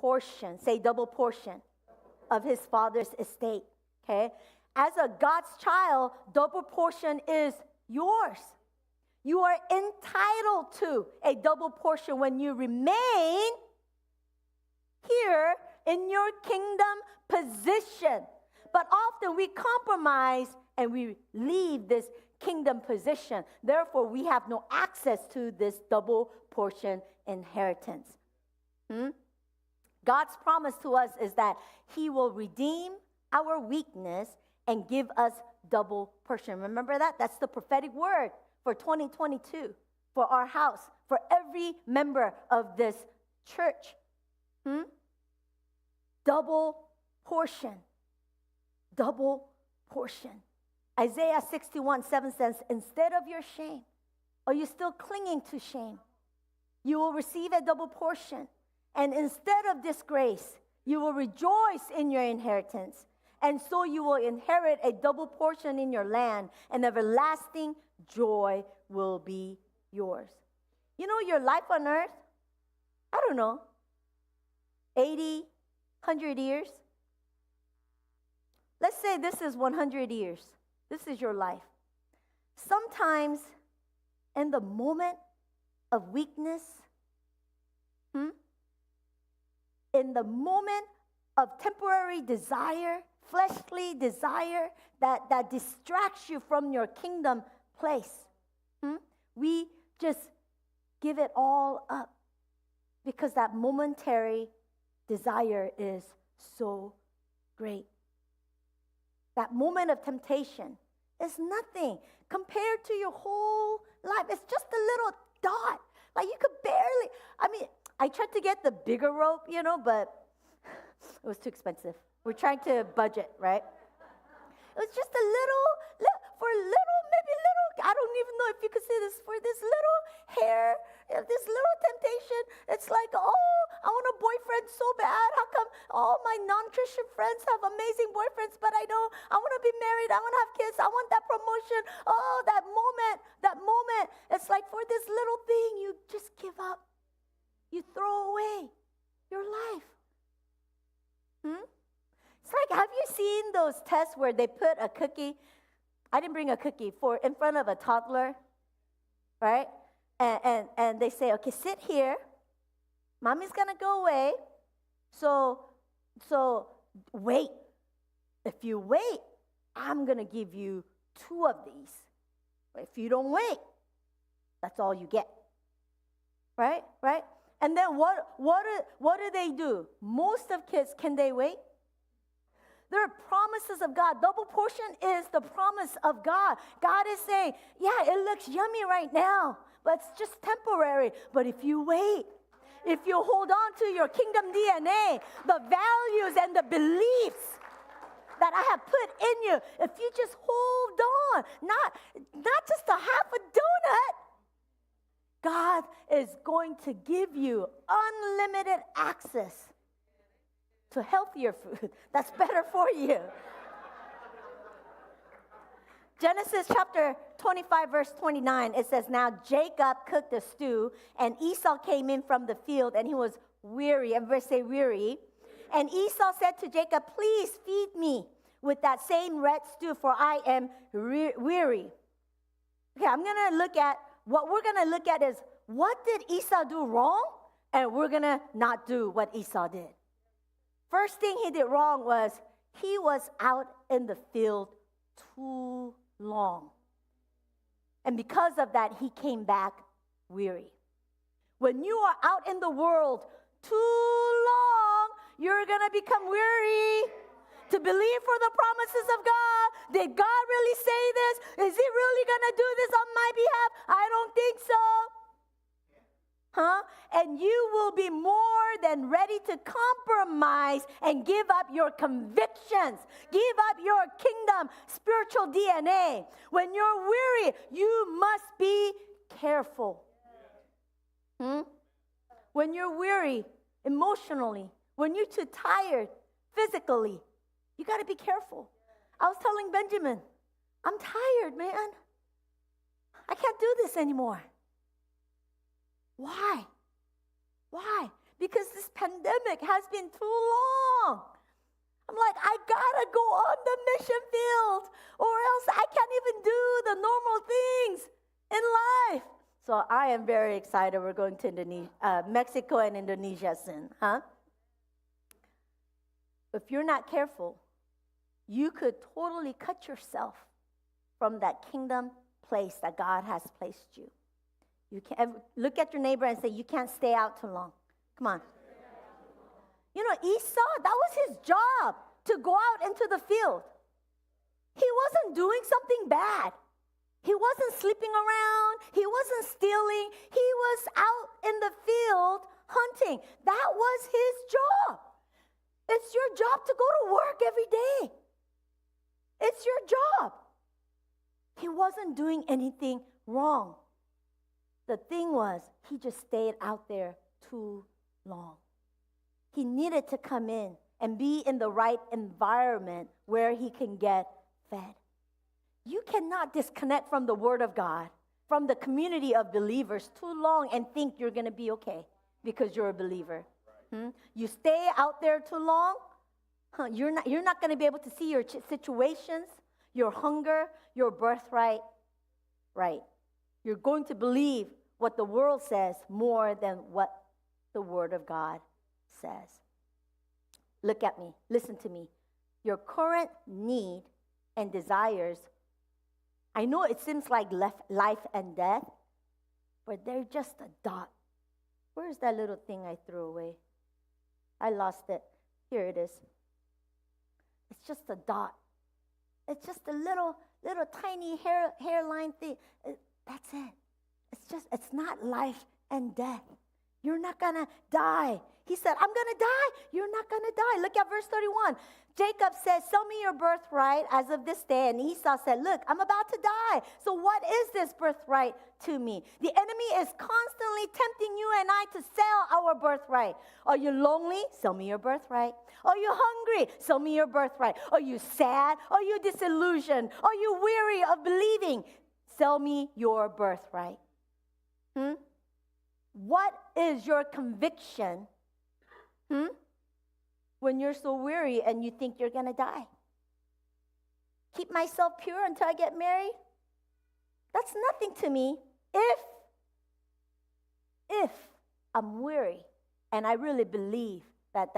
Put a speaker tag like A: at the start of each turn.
A: portion, say double portion, of his Father's estate, okay? As a God's child, double portion is yours. You are entitled to a double portion when you remain here in your kingdom position. But often we compromise and we leave this kingdom position. Therefore, we have no access to this double portion inheritance. God's promise to us is that he will redeem our weakness and give us double portion. Remember that? That's the prophetic word for 2022, for our house, for every member of this church. Double portion. Double portion. Isaiah 61:7 says, instead of your shame, are you still clinging to shame? You will receive a double portion. And instead of disgrace, you will rejoice in your inheritance. And so you will inherit a double portion in your land, and everlasting joy will be yours. You know, your life on earth, I don't know, 80, 100 years. Let's say this is 100 years. This is your life. Sometimes in the moment of weakness, in the moment of temporary desire, fleshly desire that distracts you from your kingdom place, we just give it all up because that momentary desire is so great. That moment of temptation is nothing compared to your whole life. It's just a little dot. Like you could barely, I tried to get the bigger rope, but it was too expensive. We're trying to budget, right? It was just maybe little, I don't even know if you could see this, for this little hair, this little temptation. It's like, I want a boyfriend so bad. How come all my non-Christian friends have amazing boyfriends, but I don't? I want to be married. I want to have kids. I want that promotion. Oh, that moment. It's like for this little thing, you just give up. You throw away your life. It's like, have you seen those tests where they put a cookie? I didn't bring a cookie in front of a toddler, right? And they say, okay, sit here. Mommy's gonna go away. So wait. If you wait, I'm gonna give you 2 of these. But if you don't wait, that's all you get. Right? And then what do they do? Most of kids, can they wait? There are promises of God. Double portion is the promise of God. God is saying, yeah, it looks yummy right now, but it's just temporary. But if you wait, if you hold on to your kingdom DNA, the values and the beliefs that I have put in you, if you just hold on, not just a half a donut, God is going to give you unlimited access to healthier food that's better for you. Genesis chapter 25, verse 29, it says, now Jacob cooked a stew, and Esau came in from the field, and he was weary. Everybody say weary. And Esau said to Jacob, please feed me with that same red stew, for I am weary. Okay, what we're going to look at is, what did Esau do wrong? And we're going to not do what Esau did. First thing he did wrong was he was out in the field too long. And because of that, he came back weary. When you are out in the world too long, you're going to become weary to believe for the promises of God. Did God really say this? Is he really going to do this on my behalf? I don't think so. And you will be more than ready to compromise and give up your convictions. Give up your kingdom spiritual DNA. When you're weary, you must be careful. When you're weary emotionally, when you're too tired physically, you got to be careful. I was telling Benjamin, I'm tired, man. I can't do this anymore. Why? because this pandemic has been too long. I'm like, I gotta go on the mission field, or else I can't even do the normal things in life. So I am very excited. We're going to Mexico and Indonesia soon, huh? If you're not careful, you could totally cut yourself from that kingdom place that God has placed you. You can't look at your neighbor and say, you can't stay out too long. Come on. You know, Esau, that was his job, to go out into the field. He wasn't doing something bad. He wasn't sleeping around. He wasn't stealing. He was out in the field hunting. That was his job. It's your job to go to work every day. It's your job. He wasn't doing anything wrong. The thing was, he just stayed out there too long. He needed to come in and be in the right environment where he can get fed. You cannot disconnect from the Word of God, from the community of believers too long and think you're going to be okay because you're a believer. You stay out there too long, you're not going to be able to see your situations, your hunger, your birthright right. You're going to believe what the world says more than what the Word of God says. Look at me. Listen to me. Your current need and desires, I know it seems like life and death, but they're just a dot. Where's that little thing I threw away? I lost it. Here it is. It's just a dot. It's just a little tiny hairline thing. That's it. It's not life and death. You're not going to die. He said, I'm going to die. You're not going to die. Look at verse 31. Jacob says, sell me your birthright as of this day. And Esau said, look, I'm about to die. So what is this birthright to me? The enemy is constantly tempting you and I to sell our birthright. Are you lonely? Sell me your birthright. Are you hungry? Sell me your birthright. Are you sad? Are you disillusioned? Are you weary of believing? Sell me your birthright. What is your conviction when you're so weary and you think you're going to die? Keep myself pure until I get married? That's nothing to me if I'm weary and I really believe